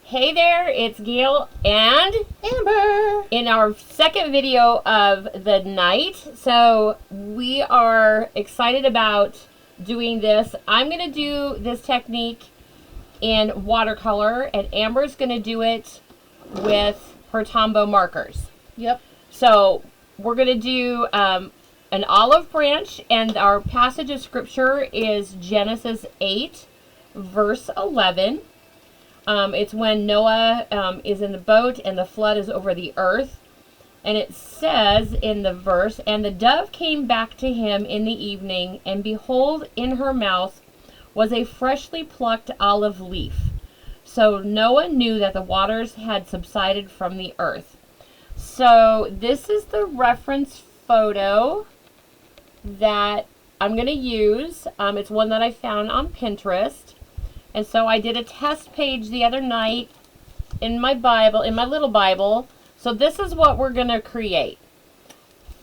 Hey there, it's Gail and Amber. in our second video of the night. So we are excited about doing this. I'm going to do this technique in watercolor and Amber's going to do it with her Tombow markers. Yep. So we're going to do an olive branch, and our passage of scripture is Genesis 8 verse 11. It's when Noah is in the boat and the flood is over the earth. And it says in the verse, "And the dove came back to him in the evening, and behold, in her mouth was a freshly plucked olive leaf. So Noah knew that the waters had subsided from the earth." So this is the reference photo that I'm going to use. It's one that I found on Pinterest. And so I did a test page the other night in my Bible, in my little Bible. So this is what we're going to create.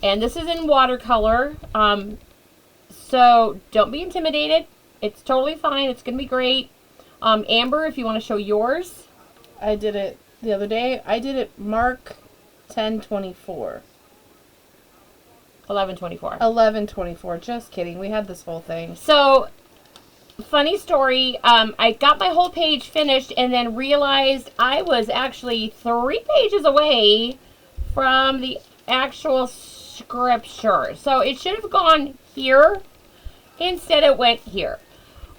And this is in watercolor. So don't be intimidated. It's totally fine. It's going to be great. Amber, if you want to show yours. I did it the other day. I did it Mark 10:24. 11:24. 11:24. Just kidding. We had this whole thing. So, funny story. I got my whole page finished and then realized I was actually 3 pages away from the actual scripture. So it should have gone here. Instead it went here.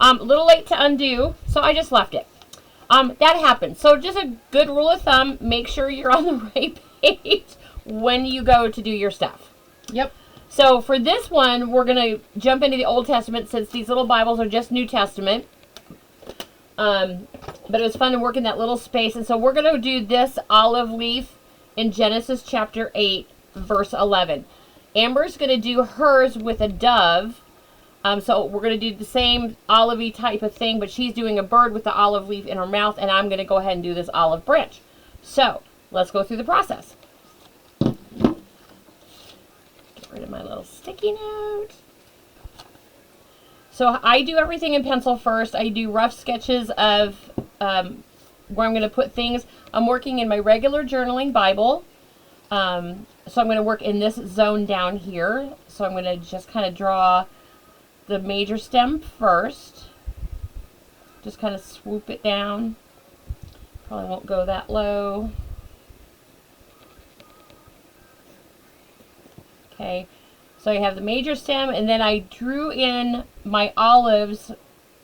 A little late to undo, so I just left it. That happened. So just a good rule of thumb, make sure you're on the right page when you go to do your stuff. Yep. So for this one, we're going to jump into the Old Testament since these little Bibles are just New Testament. But it was fun to work in that little space. And so we're going to do this olive leaf in Genesis chapter 8, verse 11. Amber's going to do hers with a dove. So we're going to do the same olivey type of thing, but she's doing a bird with the olive leaf in her mouth, and I'm going to go ahead and do this olive branch. So let's go through the process. Rid of my little sticky note. So I do everything in pencil first. I do rough sketches of where I'm going to put things. I'm working in my regular journaling Bible. So I'm going to work in this zone down here. So I'm going to just kind of draw the major stem first. Just kind of swoop it down. Probably won't go that low. Okay, so I have the major stem, and then I drew in my olives,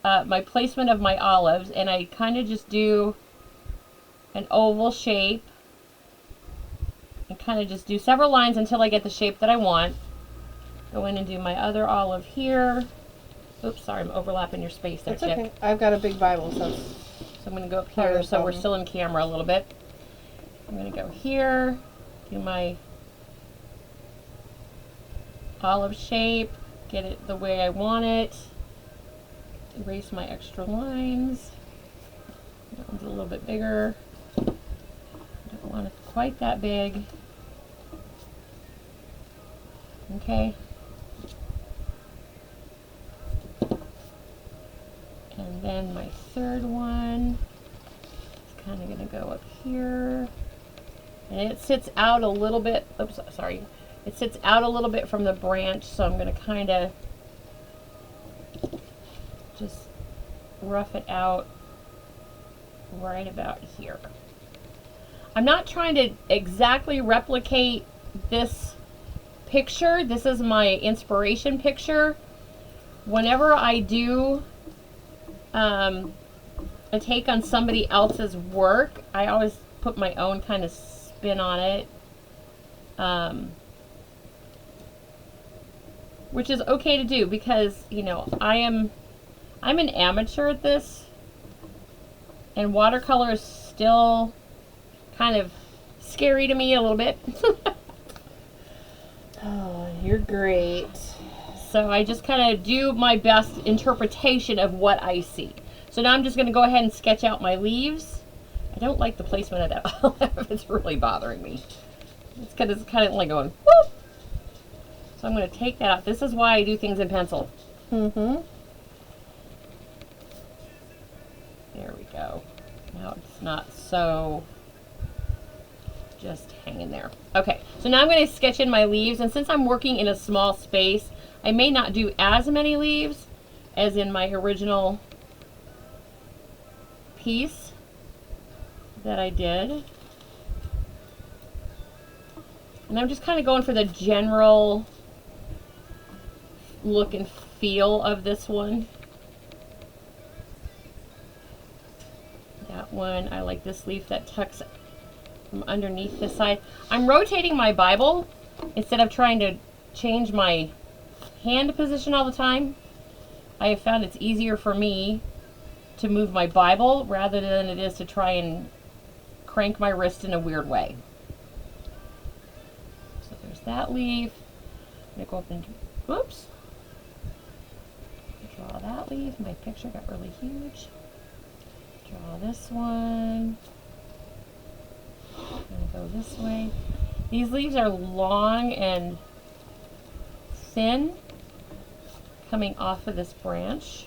my placement of my olives, and I kind of just do an oval shape, and kind of just do several lines until I get the shape that I want. Go in and do my other olive here. Oops, sorry, I'm overlapping your space there, That's okay. Chick. I've got a big Bible, so I'm going to go up here, so we're still in camera a little bit. I'm going to go here, do my olive shape, get it the way I want it, erase my extra lines. That one's a little bit bigger. I don't want it quite that big. Okay. And then my third one is kind of going to go up here. And it sits out a little bit. Oops, sorry. It sits out a little bit from the branch, so I'm going to kind of just rough it out right about here. I'm not trying to exactly replicate this picture. This is my inspiration picture. Whenever I do a take on somebody else's work, I always put my own kind of spin on it. Which is okay to do because, you know, I'm an amateur at this, and watercolor is still kind of scary to me a little bit. oh, you're great. So I just kind of do my best interpretation of what I see. So now I'm just going to go ahead and sketch out my leaves. I don't like the placement of that olive. It's really bothering me. It's kind of like going, whoop. So I'm going to take that out. This is why I do things in pencil. Mm-hmm. There we go. Now it's not so just hanging there. Okay, so now I'm going to sketch in my leaves, and since I'm working in a small space, I may not do as many leaves as in my original piece that I did. And I'm just kind of going for the general look and feel of this one. That one, I like this leaf that tucks from underneath the side. I'm rotating my Bible instead of trying to change my hand position all the time. I have found it's easier for me to move my Bible rather than it is to try and crank my wrist in a weird way. So there's that leaf. I'm going to go up and, whoops. Draw that leaf. My picture got really huge. Draw this one. I'm going to go this way. These leaves are long and thin coming off of this branch.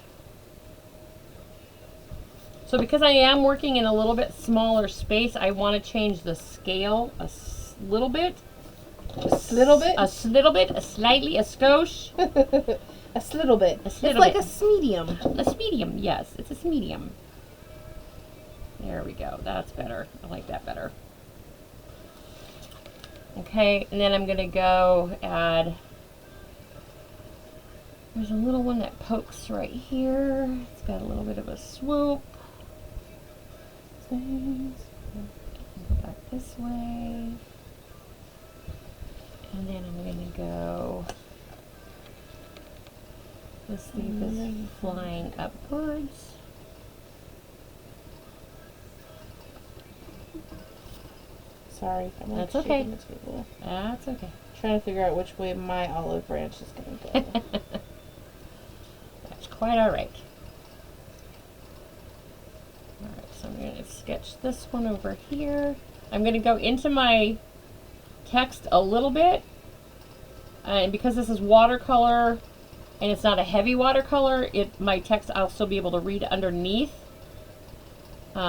So because I am working in a little bit smaller space, I want to change the scale a little bit. A little bit? A little bit, a slightly, a skosh. A slittle bit. A It's slittle like bit. a medium. A medium, yes, it's a medium. There we go, that's better. I like that better. Okay, and then I'm going to go add, there's a little one that pokes right here. It's got a little bit of a swoop. Things. Go back this way. And then I'm going to go, this leaf is flying upwards. Sorry, I'm like That's okay. shaking the table. That's okay. Trying to figure out which way my olive branch is going to go. That's quite all right. All right, so I'm going to sketch this one over here. I'm going to go into my text a little bit, and because this is watercolor and it's not a heavy watercolor, my text I'll still be able to read underneath. So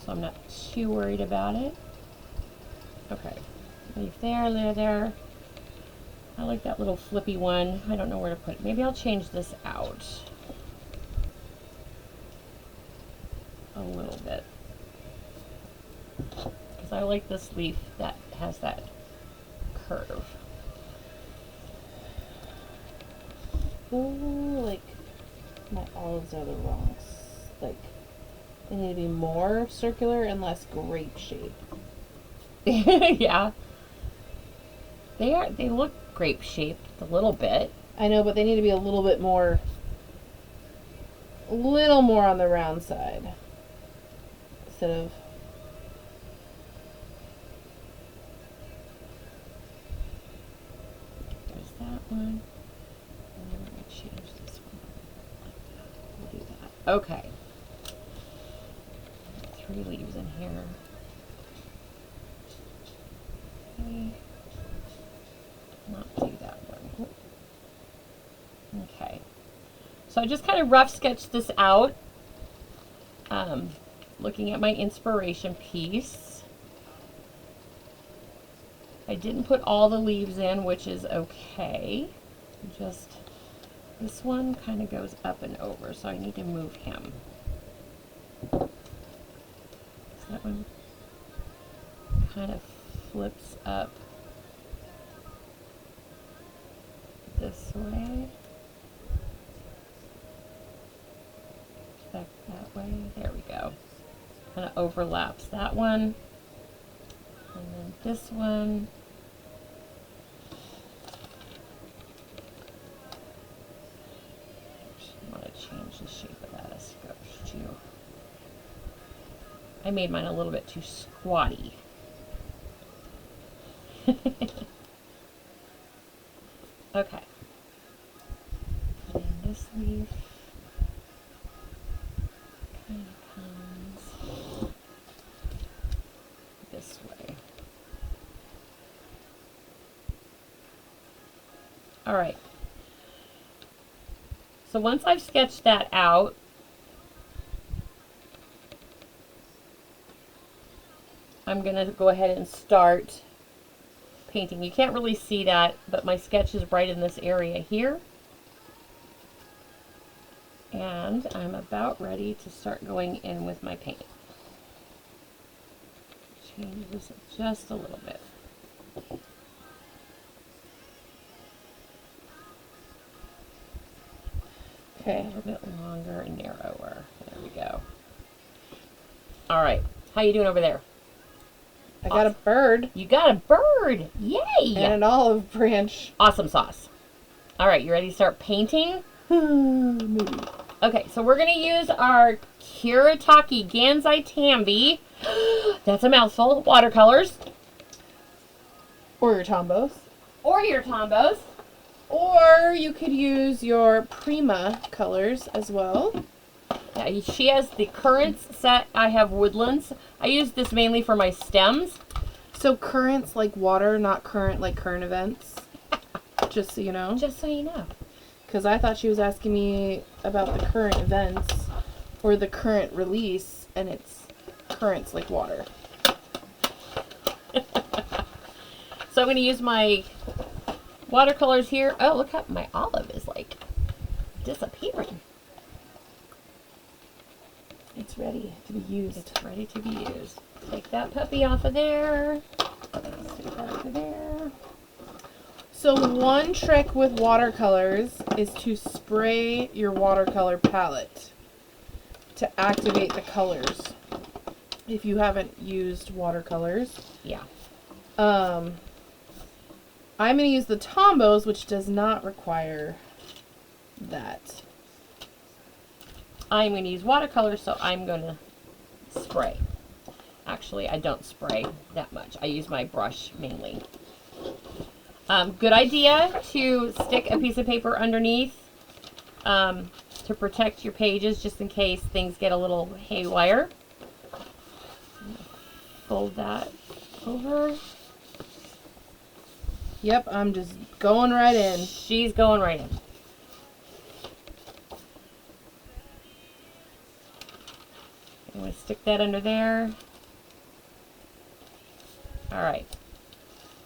I'm not too worried about it. Okay, leave there. I like that little flippy one. I don't know where to put it. Maybe I'll change this out a little bit, because I like this leaf that has that curve. Ooh, like my olives are the wrong. Like they need to be more circular and less grape shaped. Yeah, they look grape shaped a little bit. I know, but they need to be a little bit more, a little more on the round side instead of. There's that one. And then we're going to change this one. We'll do that. Okay. 3 leaves in here. Okay. Not do that one. Okay. So I just kind of rough sketched this out. Looking at my inspiration piece. I didn't put all the leaves in, which is okay. Just this one kind of goes up and over, so I need to move him. That one kind of flips up this way. Back that way. There we go. Kind of overlaps that one. And then this one. I want to change the shape of that as goes too. I made mine a little bit too squatty. Okay. And this leaf kind of comes this way. All right. So once I've sketched that out, I'm going to go ahead and start painting. You can't really see that, but my sketch is right in this area here. And I'm about ready to start going in with my paint. Change this just a little bit. Okay. A little bit longer and narrower. There we go. All right. How you doing over there? I got a bird. You got a bird. Yay! And an olive branch. Awesome sauce. All right, you ready to start painting? Maybe. Okay, so we're going to use our Kuretake Gansai Tambi. That's a mouthful. Watercolors. Or your Tombos. Or your Tombos. Or you could use your Prima colors as well. Yeah, she has the Currents set. I have Woodlands. I use this mainly for my stems. So currents like water, not current like current events. Just so you know. Just so you know. Because I thought she was asking me about the current events or the current release, and it's currents like water. So I'm going to use my watercolors here. Oh, look how my olive is like disappearing. It's ready to be used. It's ready to be used. Take that puppy off of there. Stick that over there. So one trick with watercolors is to spray your watercolor palette to activate the colors. If you haven't used watercolors. Yeah. I'm going to use the Tombos, which does not require that. I'm going to use watercolors, so I'm going to spray. Actually, I don't spray that much. I use my brush mainly. Good idea to stick a piece of paper underneath to protect your pages just in case things get a little haywire. Fold that over. Yep, I'm just going right in. She's going right in. I'm going to stick that under there. Alright.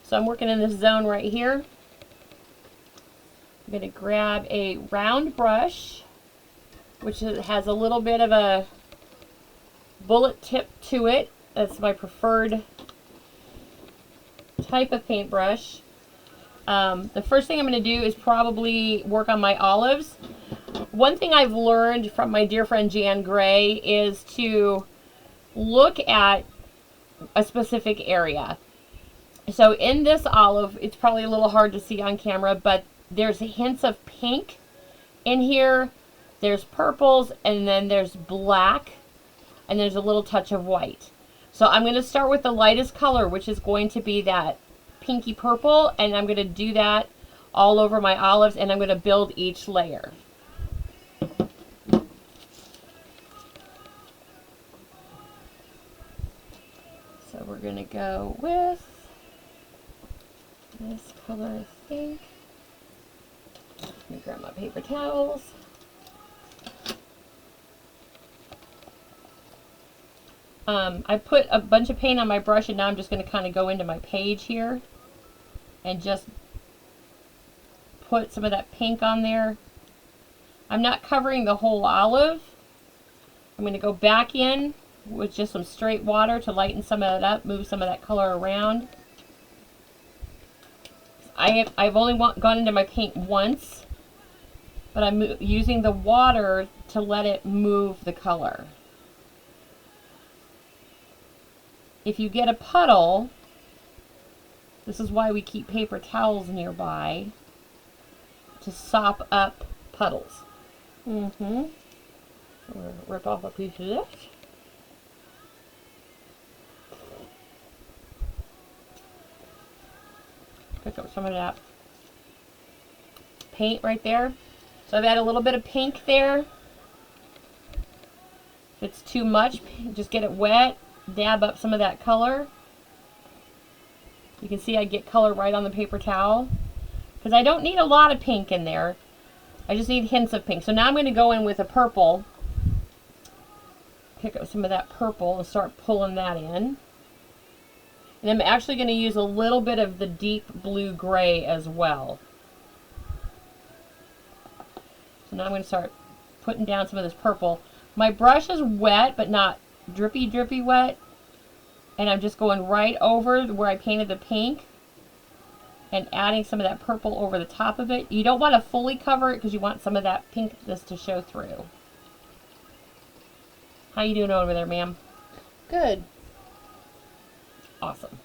So I'm working in this zone right here. I'm going to grab a round brush, which has a little bit of a bullet tip to it. That's my preferred type of paintbrush. The first thing I'm going to do is probably work on my olives. One thing I've learned from my dear friend Jan Gray is to look at a specific area. So in this olive, it's probably a little hard to see on camera, but there's hints of pink in here. There's purples, and then there's black, and there's a little touch of white. So I'm going to start with the lightest color, which is going to be that pinky purple, and I'm going to do that all over my olives, and I'm going to build each layer. So we're going to go with this color, I think. Let me grab my paper towels. I put a bunch of paint on my brush, and now I'm just going to kind of go into my page here and just put some of that pink on there. I'm not covering the whole olive. I'm going to go back in with just some straight water to lighten some of it up, move some of that color around. I've only gone into my paint once, but I'm using the water to let it move the color. If you get a puddle, this is why we keep paper towels nearby, to sop up puddles. So we're going to rip off a piece of this. Pick up some of that paint right there. So I've added a little bit of pink there. If it's too much, just get it wet, dab up some of that color. You can see I get color right on the paper towel, because I don't need a lot of pink in there. I just need hints of pink. So now I'm going to go in with a purple. Pick up some of that purple and start pulling that in. And I'm actually going to use a little bit of the deep blue gray as well. So now I'm going to start putting down some of this purple. My brush is wet, but not drippy, drippy wet. And I'm just going right over where I painted the pink and adding some of that purple over the top of it. You don't want to fully cover it because you want some of that pinkness to show through. How you doing over there, ma'am? Good. Awesome.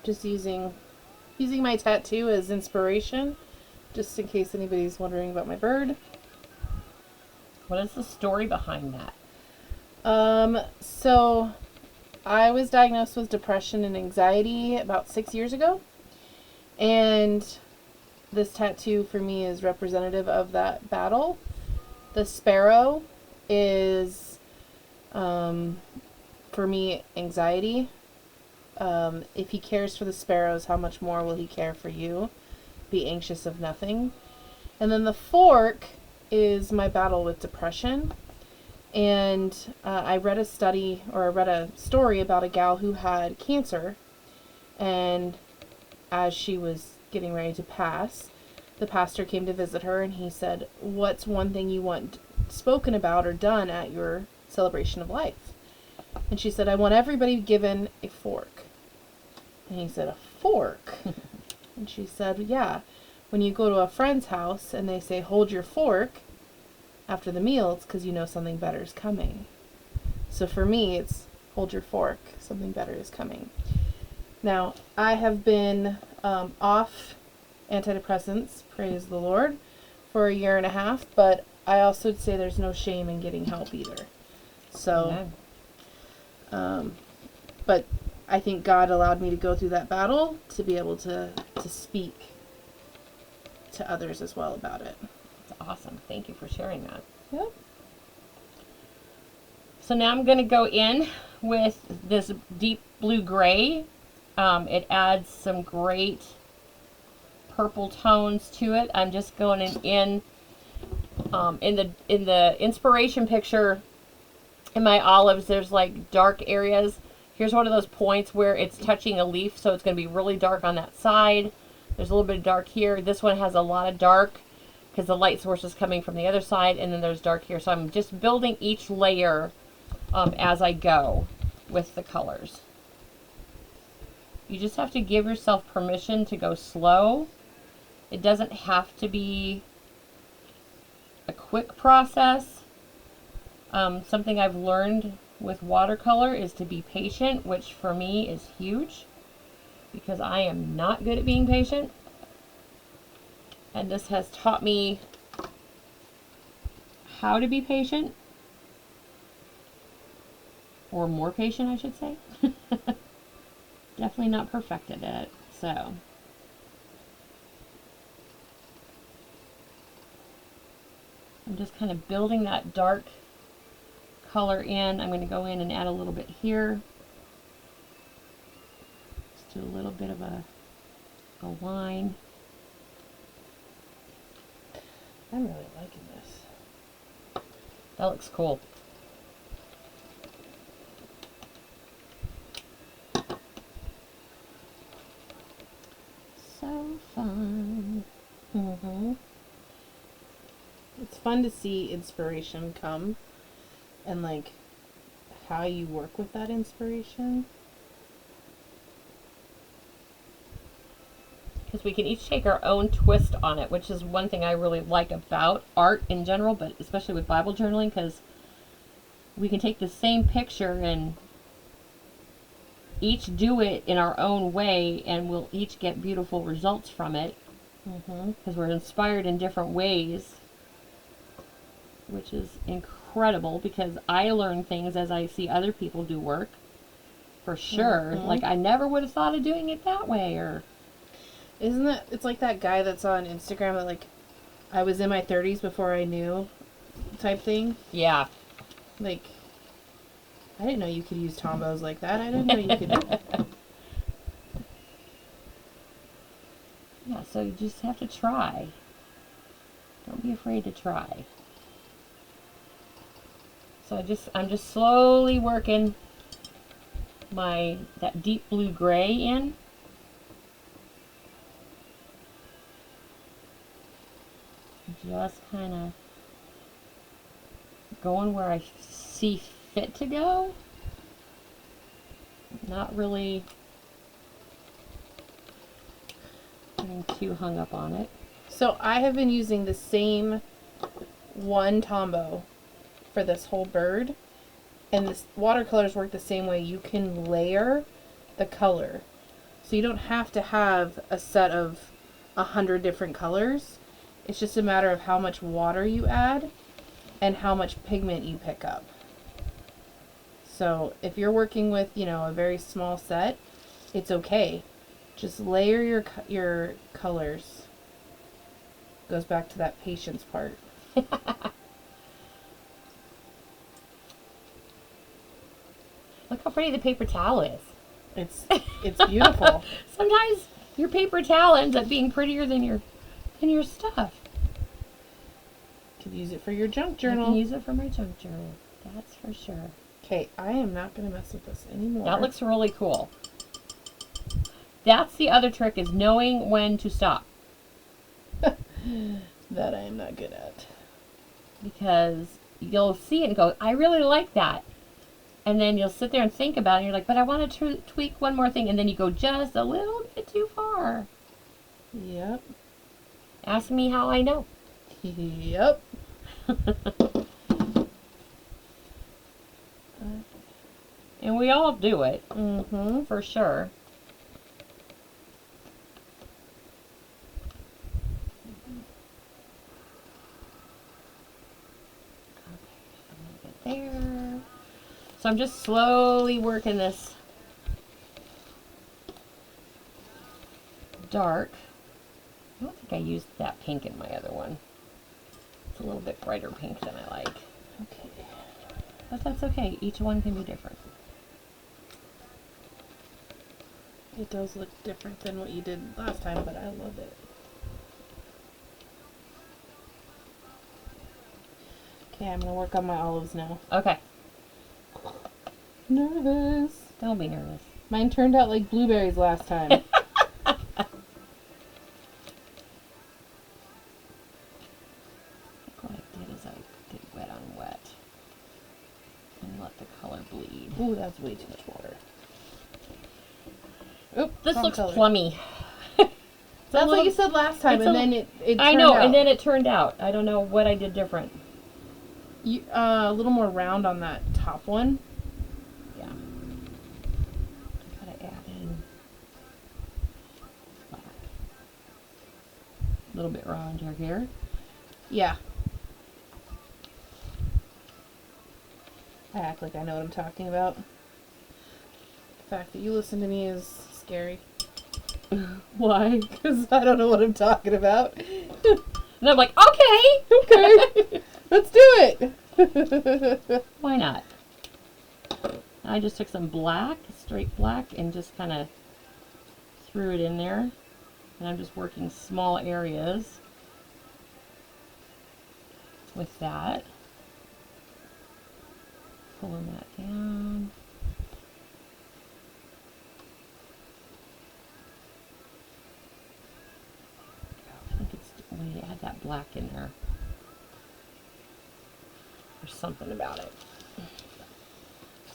Just using my tattoo as inspiration, just in case anybody's wondering about my bird. What is the story behind that? So I was diagnosed with depression and anxiety about 6 years ago, and this tattoo for me is representative of that battle. The sparrow is, for me, anxiety. If he cares for the sparrows, how much more will he care for you? Be anxious of nothing. And then the fork is my battle with depression. And I read a story about a gal who had cancer, and as she was getting ready to pass, the pastor came to visit her, and he said, "What's one thing you want spoken about or done at your celebration of life?" And she said, "I want everybody given a fork." And he said, "A fork?" And she said, "Yeah, when you go to a friend's house and they say, 'Hold your fork,' after the meal, it's because you know something better is coming." So for me, it's hold your fork, something better is coming. Now, I have been off antidepressants, praise the Lord, for 1.5 years, but I also would say there's no shame in getting help either. So, but I think God allowed me to go through that battle to be able to speak to others as well about it. Awesome. Thank you for sharing that. Yep. So now I'm going to go in with this deep blue gray. It adds some great purple tones to it. I'm just going in the inspiration picture in my olives. There's like dark areas. Here's one of those points where it's touching a leaf, so it's going to be really dark on that side. There's a little bit of dark here. This one has a lot of dark because the light source is coming from the other side, and then there's dark here. So I'm just building each layer as I go with the colors. You just have to give yourself permission to go slow. It doesn't have to be a quick process. Something I've learned with watercolor is to be patient, which for me is huge because I am not good at being patient. And this has taught me how to be patient, or more patient, I should say. Definitely not perfected at it, so. I'm just kind of building that dark color in. I'm going to go in and add a little bit here. Just do a little bit of a line. I'm really liking this. That looks cool. So fun. It's fun to see inspiration come and like how you work with that inspiration. Because we can each take our own twist on it, which is one thing I really like about art in general, but especially with Bible journaling, because we can take the same picture and each do it in our own way, and we'll each get beautiful results from it, because we're inspired in different ways, which is incredible, because I learn things as I see other people do work, for sure. Like, I never would have thought of doing it that way, or... Isn't it, it's like that guy that's on Instagram that like, I was in my 30s before I knew type thing? Yeah. Like, I didn't know you could use Tombos like that. I didn't know you could. Yeah, so you just have to try. Don't be afraid to try. So I'm just slowly working that deep blue gray in. Just kind of going where I see fit to go. Not really getting too hung up on it. So I have been using the same one Tombow for this whole bird, and the watercolors work the same way. You can layer the color, so you don't have to have a set of 100 different colors. It's just a matter of how much water you add and how much pigment you pick up. So if you're working with, you know, a very small set, it's okay. Just layer your colors. Goes back to that patience part. Look how pretty the paper towel is. It's beautiful. Sometimes your paper towel ends up being prettier than your stuff. You can use it for your junk I journal. can use it for my junk journal. That's for sure. Okay, I am not going to mess with this anymore. That looks really cool. That's the other trick, is knowing when to stop. That I am not good at. Because you'll see it and go, I really like that. And then you'll sit there and think about it, and you're like, but I want to tweak one more thing. And then you go just a little bit too far. Yep. Ask me how I know. Yep. And we all do it. Mm-hmm. For sure. Okay, a little bit there. So I'm just slowly working this dark. I don't think I used that pink in my other one. It's a little bit brighter pink than I like. Okay. But that's okay. Each one can be different. It does look different than what you did last time, but I love it. Okay, I'm going to work on my olives now. Okay. Nervous. Don't be nervous. Mine turned out like blueberries last time. What I did is I did wet on wet. And let the color bleed. Ooh, that's way too much water. Oop, This wrong looks color. plummy. That's what you said last time, it's and a- then it I turned know, out. and then it turned out. I don't know what I did different. You, a little more round on that top one. Yeah. I gotta add in black. A little bit around your hair. Yeah. I act like I know what I'm talking about. The fact that you listen to me is scary. Why? Because I don't know what I'm talking about. And I'm like, okay! Okay, let's do it. Why not? I just took some black, straight black, and just kind of threw it in there. And I'm just working small areas with that. Pulling that down. I think it's when you add that black in there. There's something about it.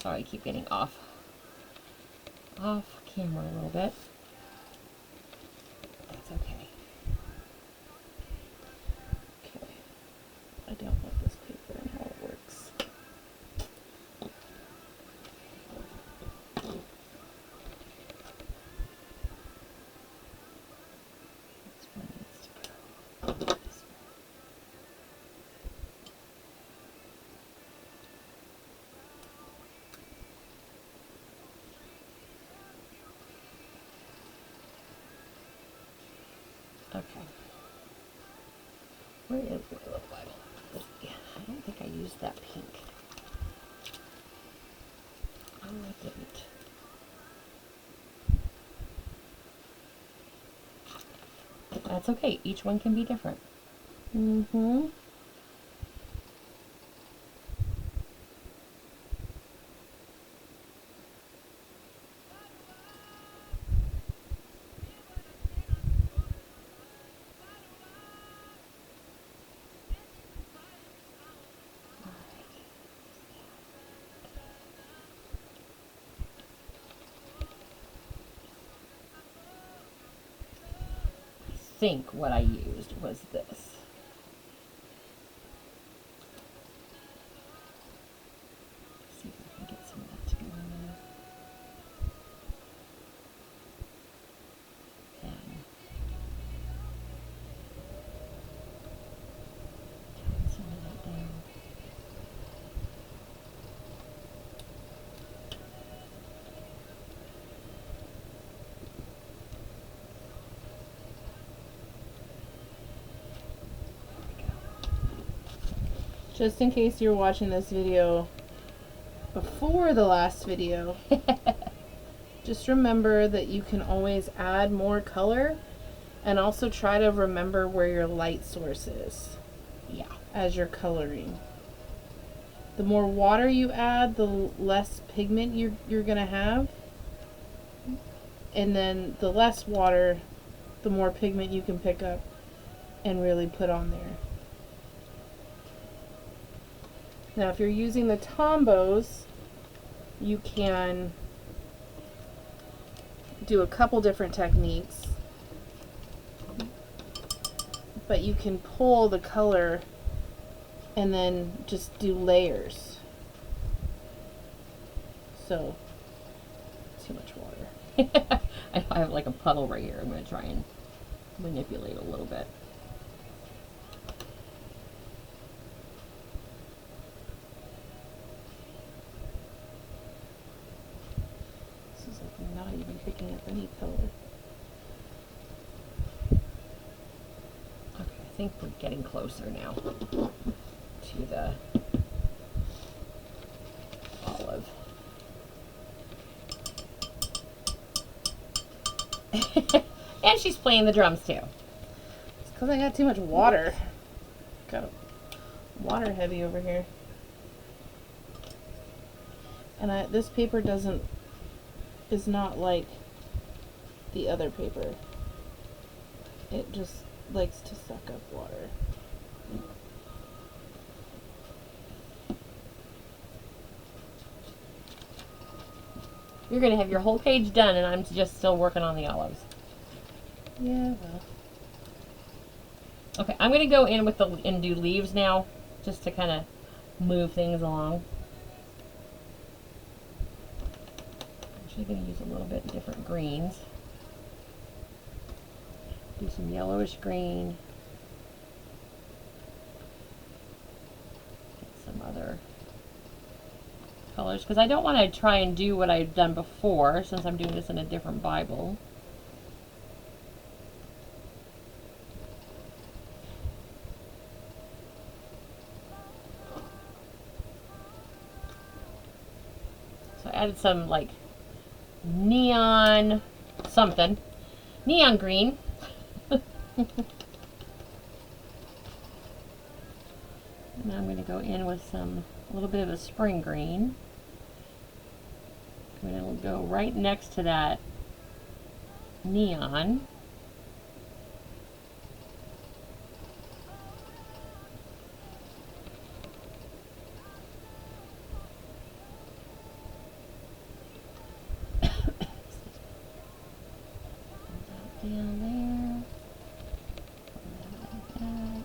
Sorry, I keep getting off camera a little bit. That's okay. Okay. I don't like this paper and how it works. This one needs to go this way. Okay. Where is my little Bible? Yeah, I don't think I used that pink. Oh, I didn't. That's okay. Each one can be different. Mm-hmm. think what I used was this. See if I can get some of that to go in there. And tap some of that down. Just in case you're watching this video before the last video, just remember that you can always add more color, and also try to remember where your light source is. Yeah. As you're coloring. The more water you add, the less pigment you're gonna have. And then the less water, the more pigment you can pick up and really put on there. Now, if you're using the Tombos, you can do a couple different techniques, but you can pull the color and then just do layers. So, too much water. I have like a puddle right here. I'm going to try and manipulate a little bit. This is like not even picking up any color. Okay, I think we're getting closer now to the olive. And she's playing the drums too. It's because I got too much water. Got water heavy over here. And this paper is not like the other paper. It just likes to suck up water. You're going to have your whole page done and I'm just still working on the olives. Yeah, well. Okay, I'm going to go in with and do leaves now, just to kind of move things along. I'm actually going to use a little bit of different greens. Do some yellowish green. Get some other colors, because I don't want to try and do what I've done before, since I'm doing this in a different Bible. So I added some like neon something, neon green. And I'm going to go in with a little bit of a spring green. I'm going to go right next to that neon. Down there. Like that.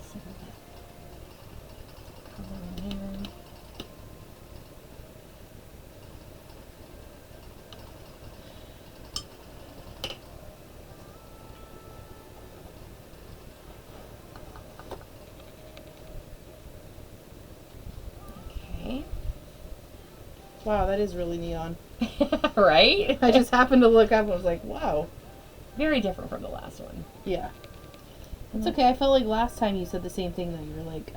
Some of that color in there. Okay. Wow, that is really neon. Right? I just happened to look up and was like, wow. Very different from the last one. Yeah. It's okay. I felt like last time you said the same thing, that you were like,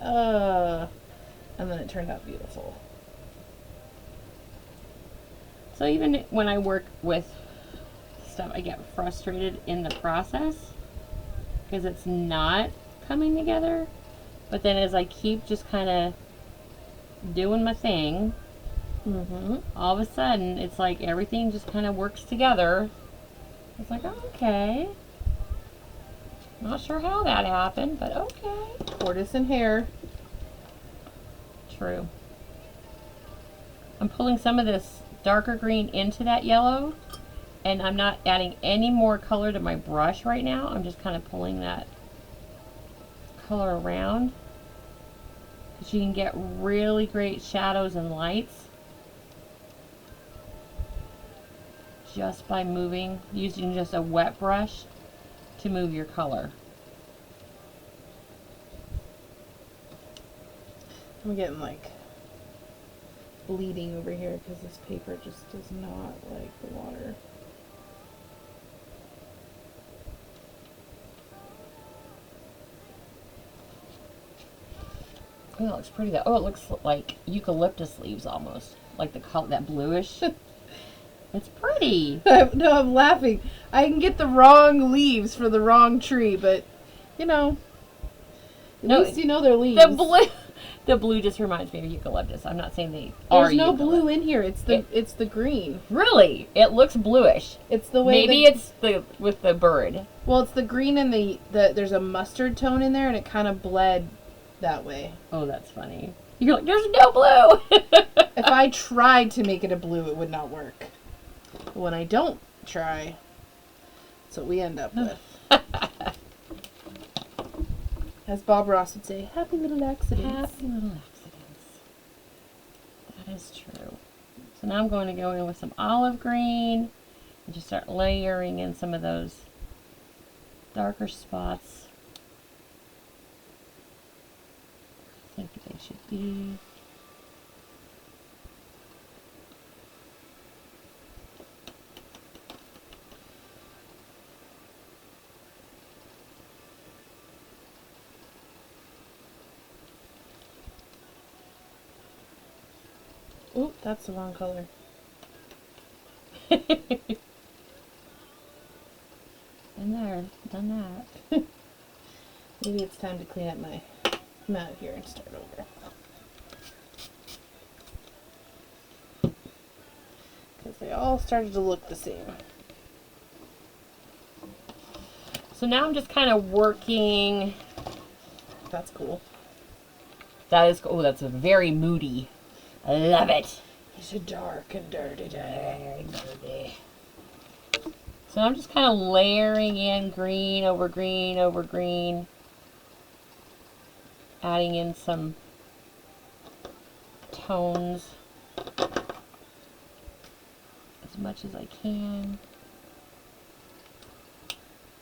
and then it turned out beautiful. So even when I work with stuff, I get frustrated in the process because it's not coming together. But then as I keep just kind of doing my thing, all of a sudden it's like everything just kind of works together. It's like, oh, okay. Not sure how that happened, but okay. Tortoise and hare. True. I'm pulling some of this darker green into that yellow, and I'm not adding any more color to my brush right now. I'm just kind of pulling that color around, because you can get really great shadows and lights just by moving, using just a wet brush to move your color. I'm getting like bleeding over here because this paper just does not like the water. Oh, it looks pretty. Oh, it looks like eucalyptus leaves almost, like the color, that bluish. It's pretty. No, I'm laughing. I can get the wrong leaves for the wrong tree, but you know, at least you know they're leaves. The blue just reminds me of eucalyptus. I'm not saying they are. There's no blue in here. It's the green. Really, it looks bluish. It's the way. Maybe it's the with the bird. Well, it's the green and the there's a mustard tone in there, and it kind of bled that way. Oh, that's funny. You're like, there's no blue. If I tried to make it a blue, it would not work. But when I don't try, that's what we end up with. As Bob Ross would say, happy little accidents. Happy little accidents. That is true. So now I'm going to go in with some olive green and just start layering in some of those darker spots. I think they should be. Oop, that's the wrong color. And there, done that. Maybe it's time to clean up my mat here and start over. Because they all started to look the same. So now I'm just kind of working. That's cool. That is, oh, that's a very moody. I love it. He's a dark and dirty day. Dirty. So I'm just kind of layering in green over green over green. Adding in some tones as much as I can.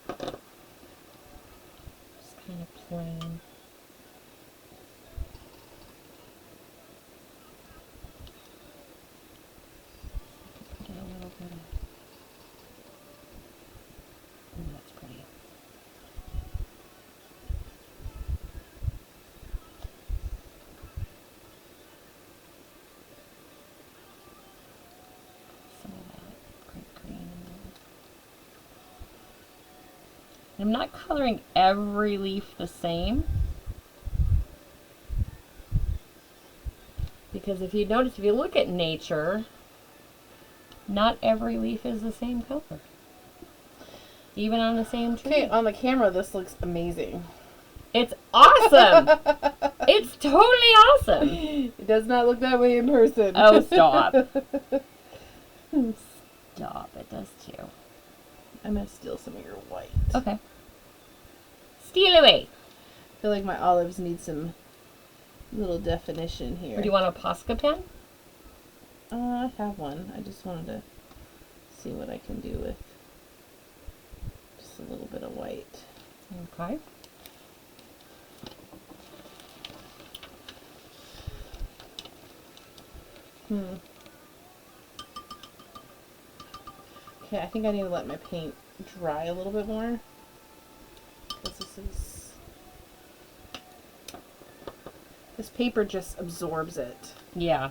Just kind of plain. Put in a little bit of. Ooh, that's pretty. Some of that great green in there. And I'm not coloring every leaf the same, because if you notice, if you look at nature, not every leaf is the same color, even on the same tree. Okay, on the camera, this looks amazing. It's awesome. It's totally awesome. It does not look that way in person. Oh, stop. Stop. It does too. I'm going to steal some of your white. Okay. Steal away. I feel like my olives need some little definition here. Or do you want a Posca pen? I have one. I just wanted to see what I can do with just a little bit of white. Okay. Okay, I think I need to let my paint dry a little bit more. Because this paper just absorbs it. Yeah.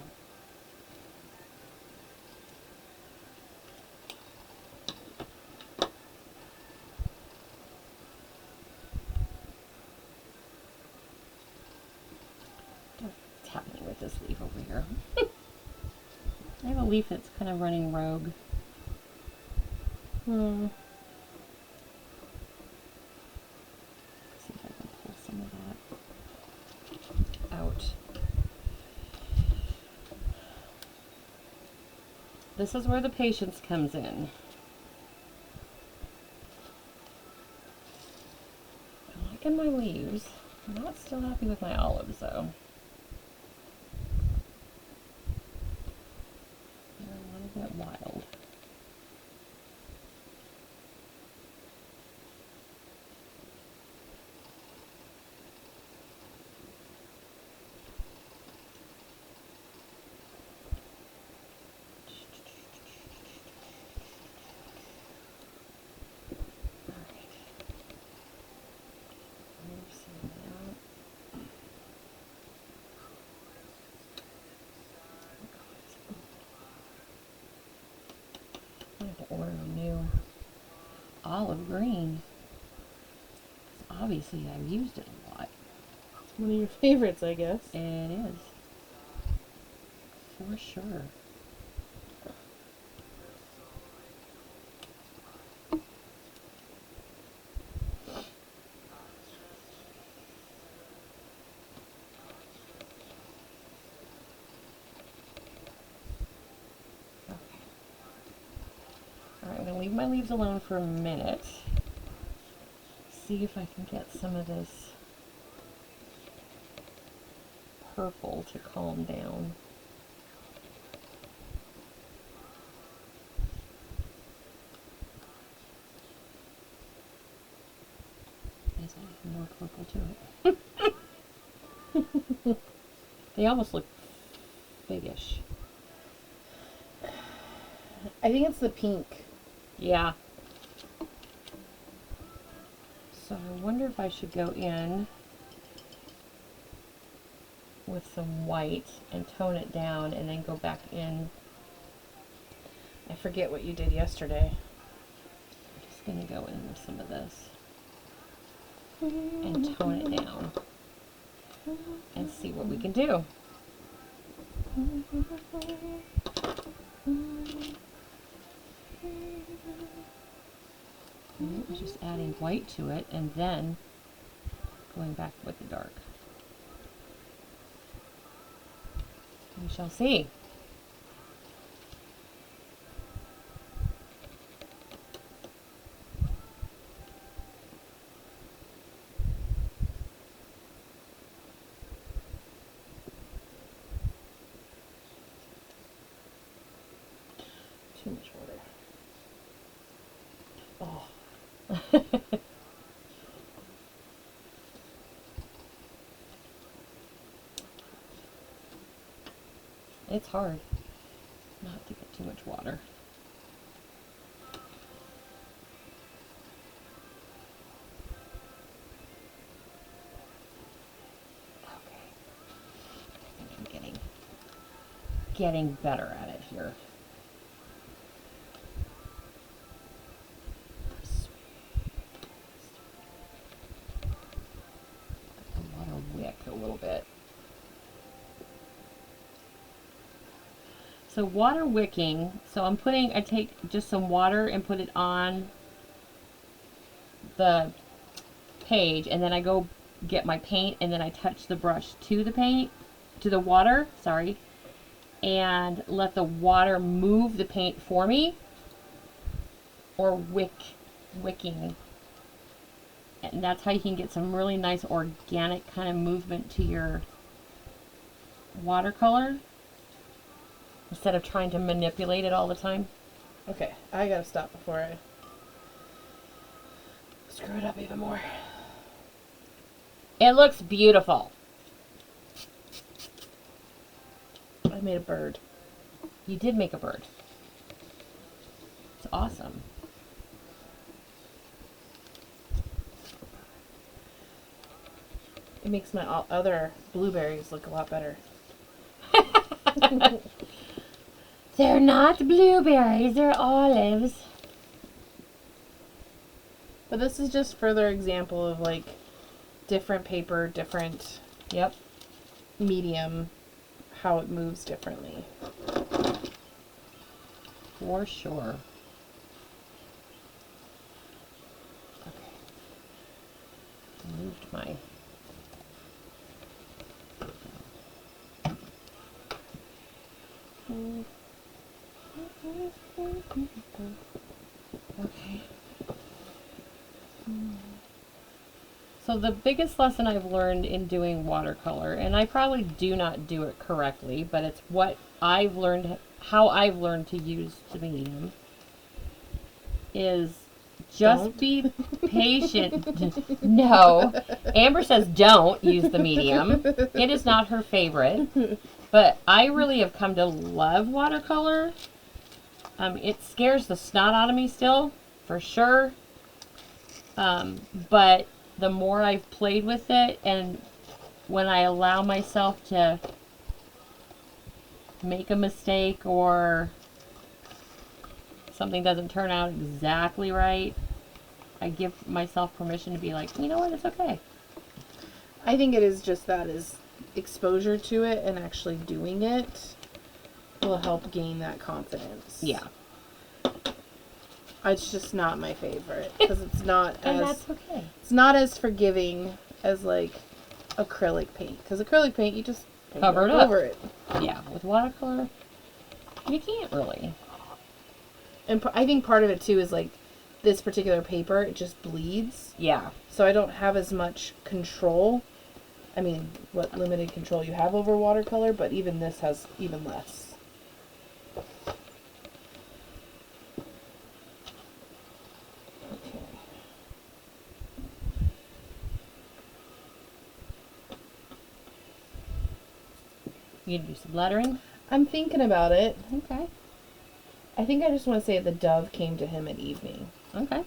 What's happening with this leaf over here? I have a leaf that's kind of running rogue. Hmm. See if I can pull some of that out. This is where the patience comes in. I'm liking my leaves. I'm not still happy with my olives though. They're a little bit wild. I have to order a new olive green. 'Cause obviously I've used it a lot. It's one of your favorites, I guess. It is. For sure. Alright, I'm going to leave my leaves alone for a minute. See if I can get some of this purple to calm down. There's more purple to it. They almost look biggish. I think it's the pink. Yeah. So I wonder if I should go in with some white and tone it down and then go back in. I forget what you did yesterday. I'm just going to go in with some of this and tone it down and see what we can do. And it was just adding white to it and then going back with the dark. We shall see. Too much water. Oh. It's hard not to get too much water. Okay. I think I'm getting better at it here. The water wick a little bit. So water wicking, so I take just some water and put it on the page, and then I go get my paint, and then I touch the brush to the paint, to the water, sorry, and let the water move the paint for me, or wicking. And that's how you can get some really nice organic kind of movement to your watercolor, instead of trying to manipulate it all the time. Okay, I gotta stop before I screw it up even more. It looks beautiful. I made a bird. You did make a bird. It's awesome. It makes my other blueberries look a lot better. They're not blueberries, they're olives. But this is just further example of like different paper, different Yep. medium, how it moves differently. For sure. Okay. Moved my... Okay. So the biggest lesson I've learned in doing watercolor, and I probably do not do it correctly, but it's what I've learned, how I've learned to use the medium, is just Don't. be patient. No. Amber says don't use the medium. It is not her favorite. But I really have come to love watercolor. It scares the snot out of me still, for sure. But the more I've played with it, and when I allow myself to make a mistake or something doesn't turn out exactly right, I give myself permission to be like, you know what, it's okay. I think it is just that is exposure to it and actually doing it will help gain that confidence. Yeah. It's just not my favorite because it's not And as that's okay. it's not as forgiving as like acrylic paint, because acrylic paint you just paint Cover it up. over it. Yeah, with watercolor, you can't really. And I think part of it too is like this particular paper, it just bleeds, Yeah. so I don't have as much control. I mean, what limited control you have over watercolor, but even this has even less. Okay. You gonna do some lettering? I'm thinking about it. Okay. I think I just want to say the dove came to him at evening, Okay.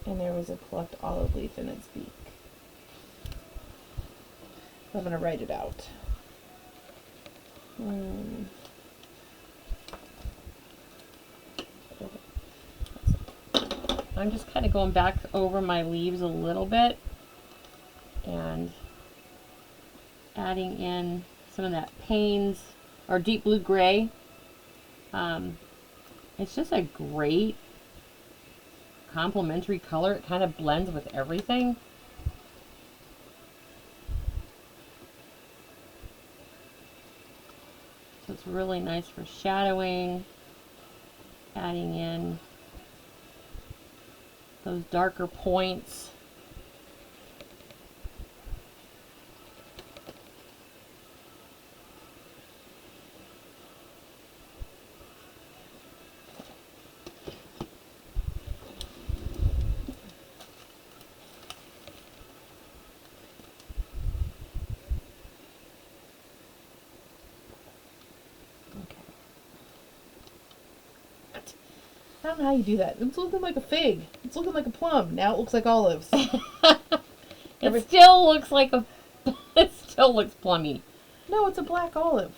and there was a plucked olive leaf in its beak. I'm going to write it out. I'm just kind of going back over my leaves a little bit and adding in some of that Payne's or deep blue gray. It's just a great complementary color. It kind of blends with everything. So it's really nice for shadowing, adding in those darker points. I don't know how you do that. It's looking like a fig. It's looking like a plum. Now it looks like olives. It still looks like a. It still looks plummy. No, it's a black olive.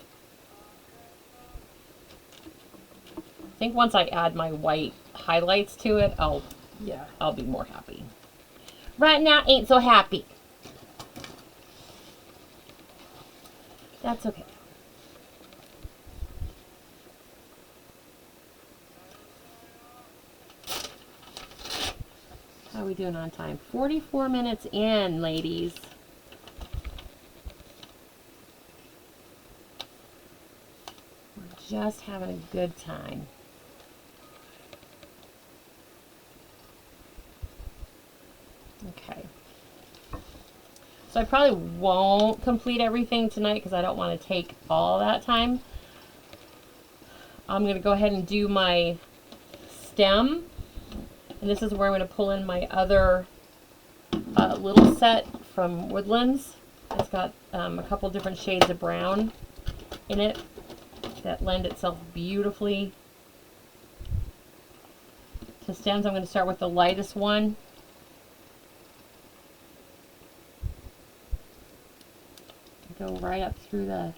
I think once I add my white highlights to it, I'll be more happy. Right now, ain't so happy. That's okay. How are we doing on time? 44 minutes in, ladies. We're just having a good time. Okay. So I probably won't complete everything tonight because I don't want to take all that time. I'm going to go ahead and do my stem. And this is where I'm going to pull in my other little set from Woodlands. It's got a couple different shades of brown in it that lend itself beautifully to stems. I'm going to start with the lightest one. Go right up through the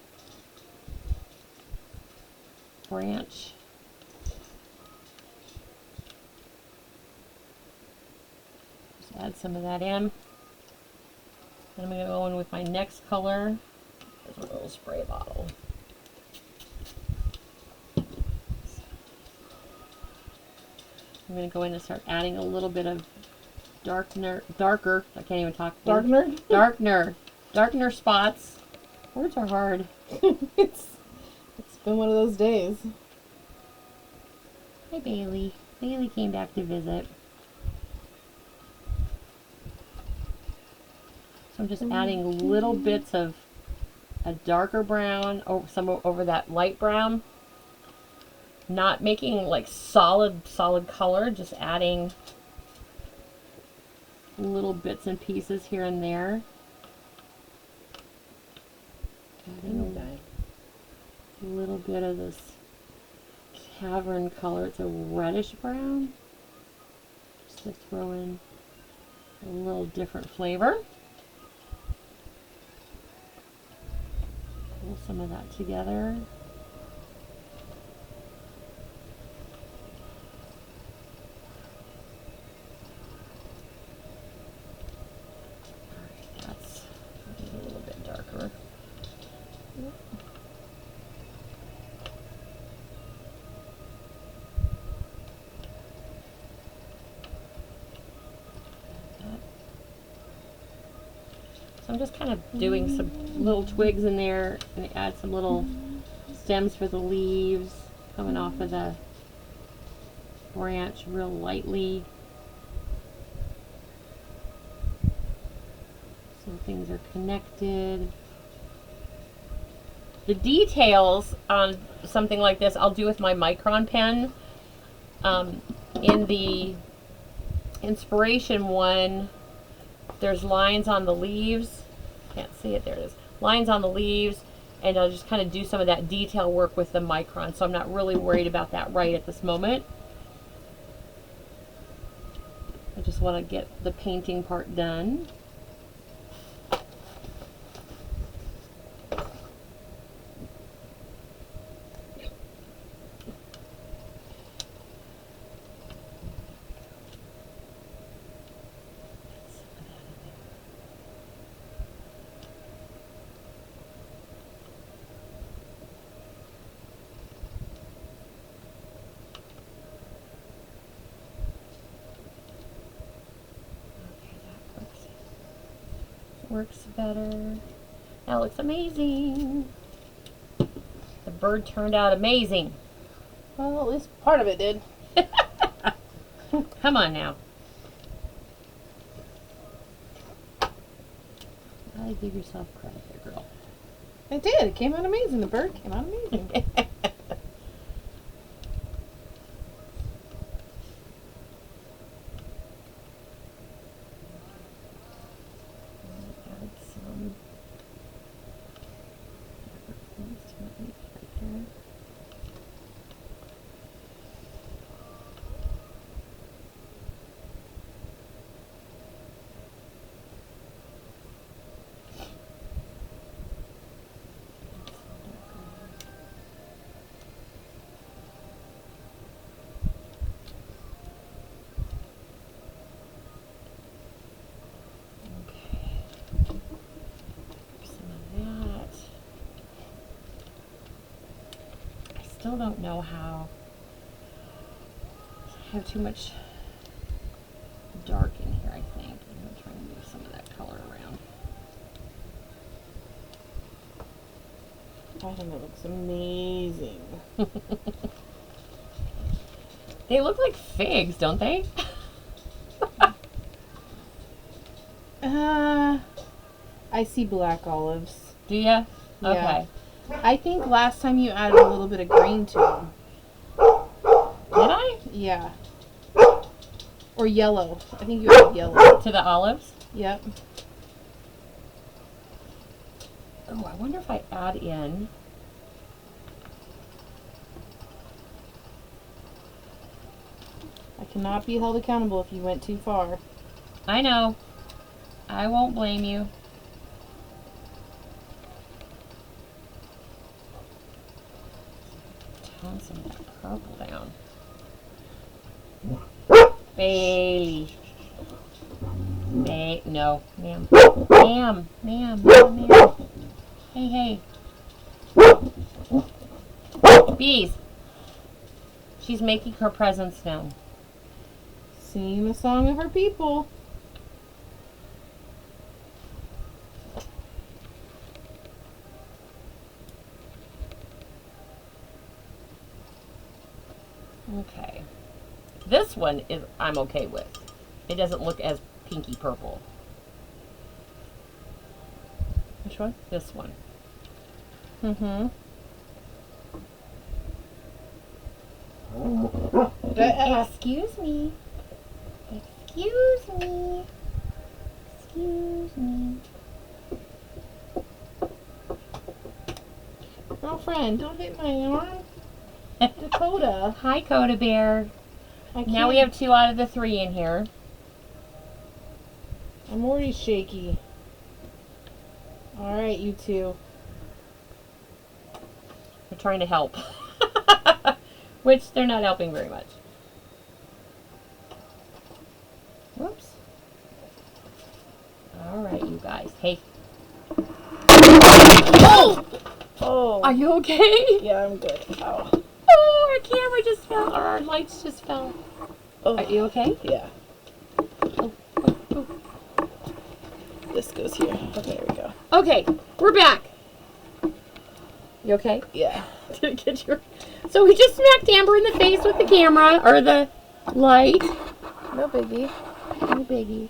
branch. Just add some of that in. Then I'm going to go in with my next color. There's a little spray bottle. I'm going to go in and start adding a little bit of darker, I can't even talk. Darkener? Darkener spots. Words are hard. It's been one of those days. Hi, Bailey. Bailey came back to visit. So I'm just adding little bits of a darker brown over some over that light brown. Not making like solid color, just adding little bits and pieces here and there. Adding a little bit of this cavern color. It's a reddish brown. Just to throw in a little different flavor. Pull some of that together. That's a little bit darker. So I'm just kind of doing some little twigs in there and add some little stems for the leaves coming off of the branch real lightly. So things are connected. The details on something like this I'll do with my micron pen. In the inspiration one, there's lines on the leaves. Can't see it, there it is. Lines on the leaves, and I'll just kind of do some of that detail work with the micron, so I'm not really worried about that right at this moment. I just want to get the painting part done. Works better. That looks amazing. The bird turned out amazing. Well, at least part of it did. Come on now. I give yourself credit there, girl. I did. It came out amazing. The bird came out amazing. Still don't know how. I have too much dark in here, I think. I'm going to try and move some of that color around. I think it looks amazing. They look like figs, don't they? I see black olives. Do ya? Yeah. Okay. I think last time you added a little bit of green to them. Did I? Yeah. Or yellow. I think you added yellow. To the olives? Yep. Oh, I wonder if I add in. I cannot be held accountable if you went too far. I know. I won't blame you. Tone some of that purple down. Bailey. No, ma'am. Ma'am. Hey. Bees. She's making her presence known. Singing the song of her people. Okay. This one is I'm okay with. It doesn't look as pinky purple. Which one? This one. Mm-hmm. Excuse me. Excuse me. Excuse me. Girlfriend, don't hit my arm. Dakota. Hi, Coda Bear. Now we have 2 out of the 3 in here. I'm already shaky. Alright, you two. They're trying to help. Which they're not helping very much. Whoops. Alright, you guys. Hey. Oh! Oh. Are you okay? Yeah, I'm good. Ow. Oh, our camera just fell. Or our lights just fell. Oh. Are you okay? Yeah. Oh, oh, oh. This goes here. Okay, there we go. Okay, we're back. You okay? Yeah. Did it get your... So we just smacked Amber in the face with the camera, or the light. No biggie. No biggie.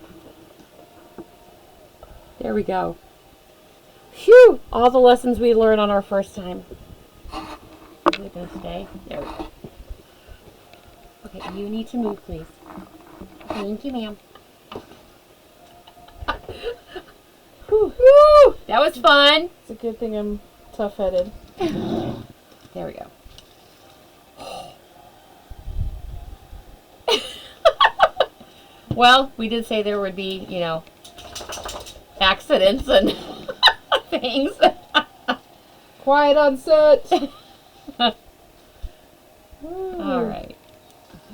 There we go. Phew! All the lessons we learned on our first time. Is it going to stay? There we go. Okay, you need to move, please. Thank you, ma'am. Whew. Woo! That was fun. It's a good thing I'm tough-headed. There we go. Well, we did say there would be, you know, accidents and things. Quiet on set. All right.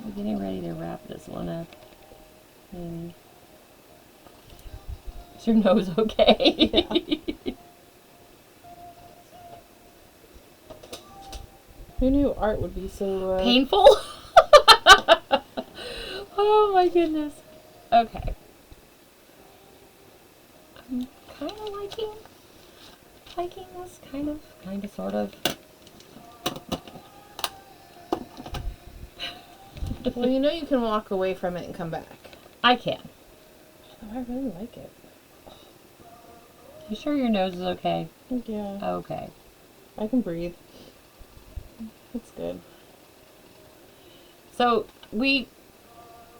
We're getting ready to wrap this one up. Maybe. Is your nose okay? Yeah. Who knew art would be so Painful? Oh my goodness. Okay. I'm kind of liking this, kind of, sort of. Well, you know you can walk away from it and come back. I can. Oh, I really like it. You sure your nose is okay? Yeah. Okay. I can breathe. That's good. So we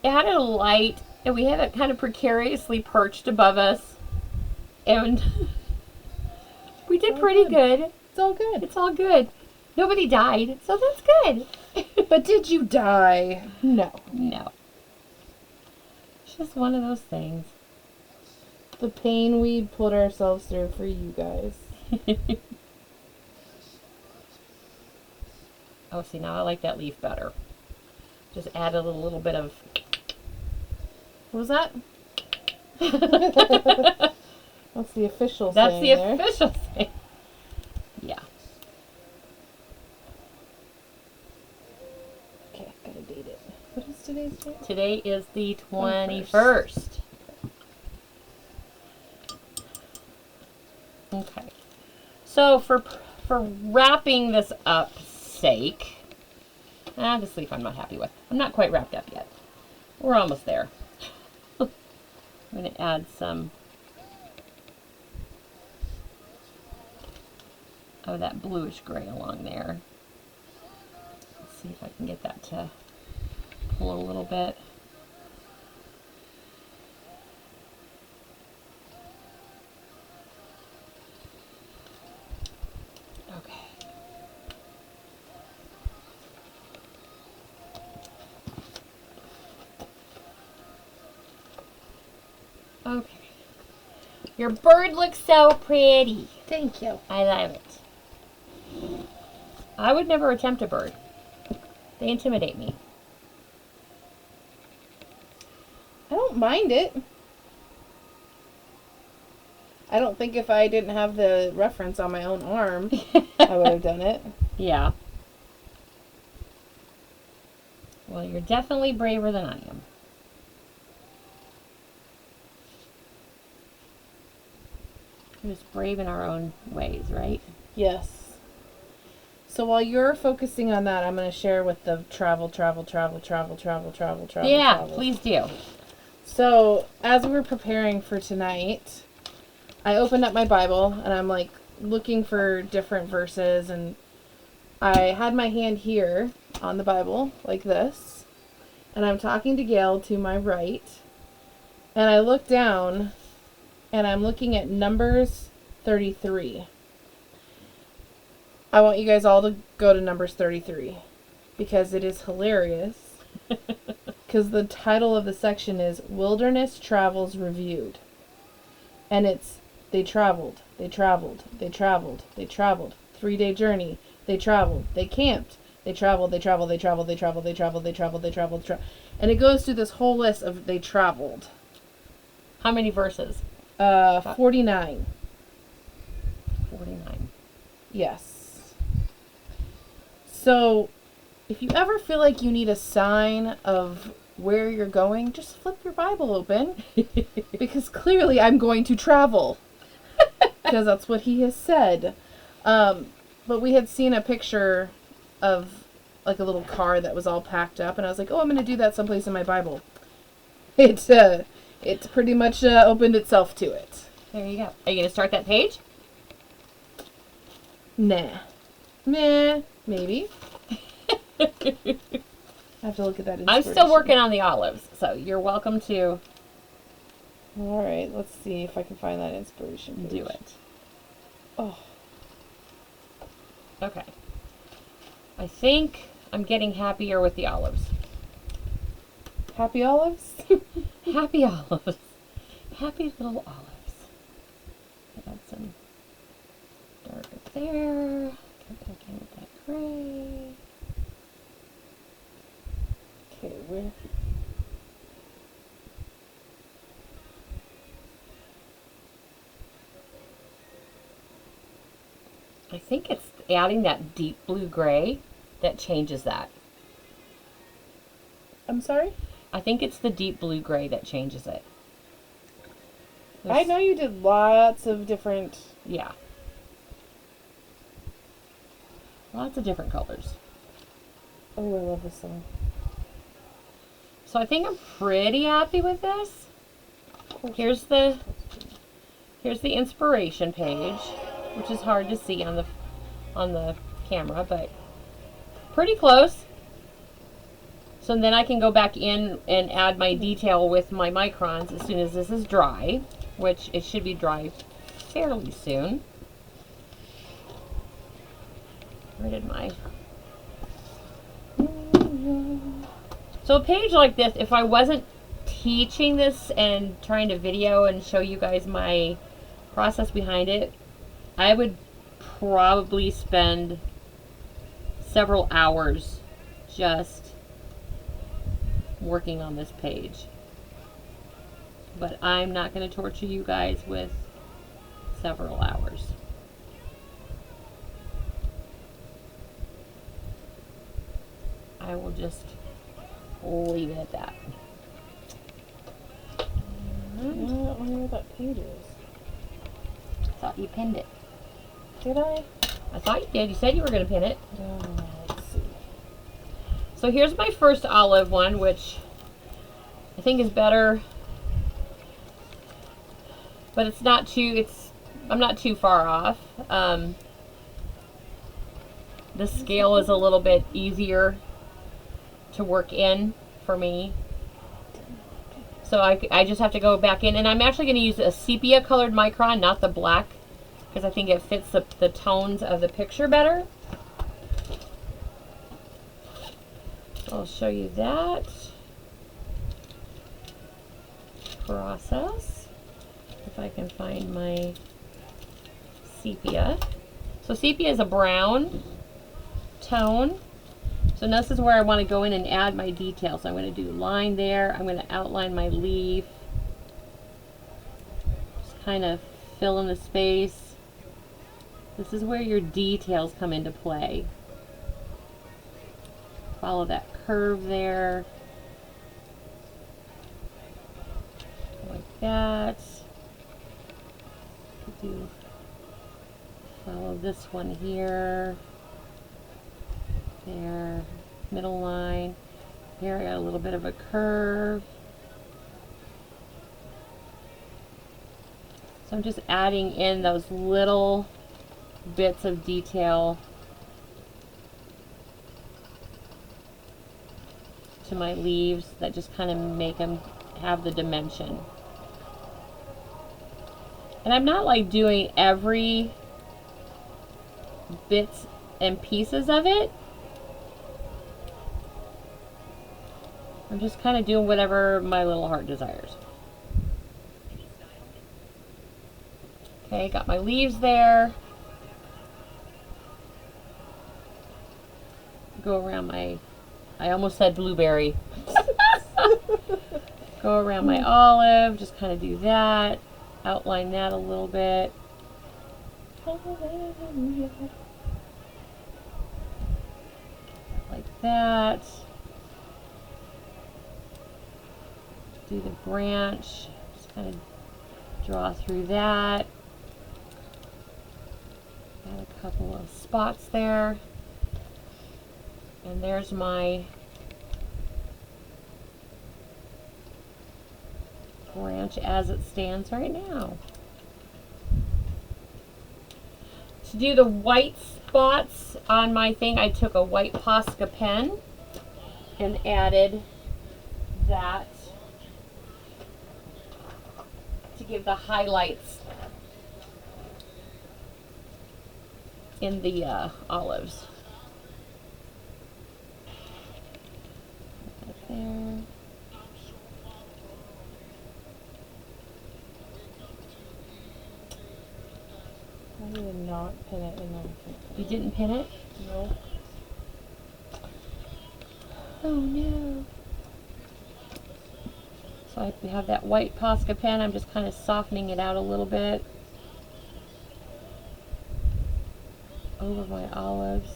added a light, and we had it kind of precariously perched above us, and we did pretty good. It's all good. It's all good. Nobody died, so that's good. But did you die? No. No. It's just one of those things. The pain we put ourselves through for you guys. Oh, see, now I like that leaf better. Just added a little bit of... What was that? That's the official That's saying the there. official thing. Yeah. Okay, gotta date it. What is today's date? Today is the 21st. Okay. So for wrapping this up sake, this leaf I'm not happy with. I'm not quite wrapped up yet. We're almost there. I'm going to add some of that bluish gray along there. Let's see if I can get that to pull a little bit. Okay. Okay. Your bird looks so pretty. Thank you. I love it. I would never attempt a bird. They intimidate me. I don't mind it. I don't think if I didn't have the reference on my own arm, I would have done it. Yeah. Well, you're definitely braver than I am. We're just brave in our own ways, right? Yes. So while you're focusing on that, I'm going to share with the travel. Yeah, travel. please do. So as we were preparing for tonight, I opened up my Bible and I'm like looking for different verses, and I had my hand here on the Bible like this, and I'm talking to Gail to my right, and I look down and I'm looking at Numbers 33. I want you guys all to go to Numbers 33 because it is hilarious. Because the title of the section is Wilderness Travels Reviewed. And it's they traveled. 3-day journey. They traveled. They camped. They traveled. And it goes through this whole list of they traveled. How many verses? 49. 49. Yes. So, if you ever feel like you need a sign of where you're going, just flip your Bible open. Because clearly I'm going to travel. Because that's what he has said. But we had seen a picture of like a little car that was all packed up, and I was like, oh, I'm going to do that someplace in my Bible. It's pretty much opened itself to it. There you go. Are you going to start that page? Nah. Meh. Maybe. I have to look at that inspiration. I'm still working on the olives, so you're welcome to All right, let's see if I can find that inspiration page. do it. Oh. Okay. I think I'm getting happier with the olives. Happy olives? Happy olives. Happy little olives. Add some dark up there. Go back in with that gray. Okay, where? I think it's adding that deep blue gray that changes that. I'm sorry? I think it's the deep blue gray that changes it. I know you did lots of different... Yeah. Lots of different colors. Oh, I love this song. So I think I'm pretty happy with this. Here's the inspiration page, which is hard to see on the camera, but pretty close. So then I can go back in and add my detail with my microns as soon as this is dry, which it should be dry fairly soon. Where did my... So a page like this, if I wasn't teaching this and trying to video and show you guys my process behind it, I would probably spend several hours just working on this page. But I'm not going to torture you guys with several hours. I will just leave it at that. I don't know where that page is. I thought you pinned it. Did I? I thought you did. You said you were going to pin it. Let's see. So here's my first olive one, which I think is better. But it's not too, I'm not too far off. The scale is a little bit easier to work in for me. So I just have to go back in, and I'm actually going to use a sepia colored micron, not the black, because I think it fits the tones of the picture better. So I'll show you that process. If I can find my sepia. So sepia is a brown tone. So this is where I want to go in and add my details. So I'm going to do line there. I'm going to outline my leaf. Just kind of fill in the space. This is where your details come into play. Follow that curve there. Like that. Follow this one here. there, middle line. Here I got a little bit of a curve. So I'm just adding in those little bits of detail to my leaves that just kind of make them have the dimension. And I'm not like doing every bits and pieces of it. I'm just kind of doing whatever my little heart desires. Okay, got my leaves there. Go around my, I almost said blueberry. Go around my olive, just kind of do that. Outline that a little bit. Like that. Do the branch, just kind of draw through that. Add a couple of spots there. And there's my branch as it stands right now. To do the white spots on my thing, I took a white Posca pen and added that to give the highlights in the olives. Right there. I did not pin it in there. You didn't pin it? No. Oh no. So I have that white Posca pen. I'm just kind of softening it out a little bit over my olives.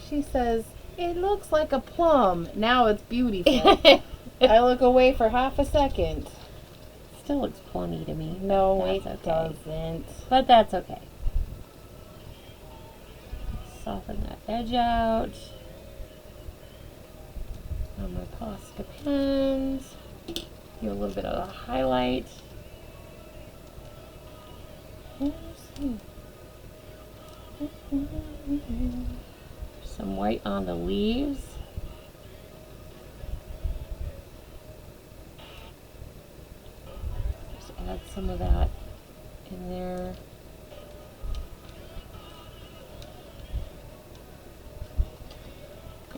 She says, it looks like a plum. Now it's beautiful. I look away for half a second. Still looks plummy to me. No, it it doesn't. But that's okay. Soften that edge out. On my Posca pens. Do a little bit of a highlight. Some white on the leaves. Just add some of that in there.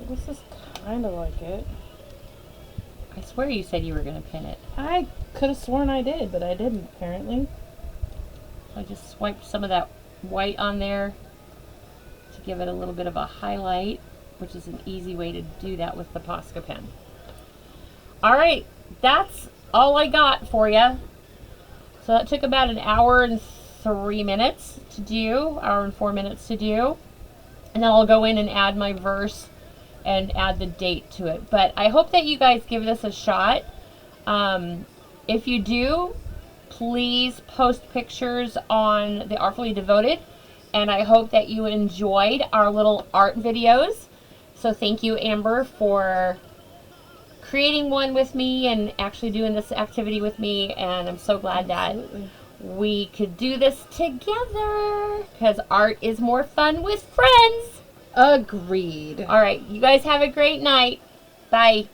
This is kind of like it. I swear you said you were going to pin it. I could have sworn I did, but I didn't, apparently. I just swiped some of that white on there to give it a little bit of a highlight, which is an easy way to do that with the Posca pen. All right, that's all I got for you. So that took about an hour and 3 minutes to do, hour and 4 minutes to do. And then I'll go in and add my verse and add the date to it. But I hope that you guys give this a shot. If you do, please post pictures on the Artfully Devoted. And I hope that you enjoyed our little art videos. So thank you, Amber, for creating one with me and actually doing this activity with me. And I'm so glad that we could do this together, because art is more fun with friends. Agreed. All right, you guys have a great night. Bye.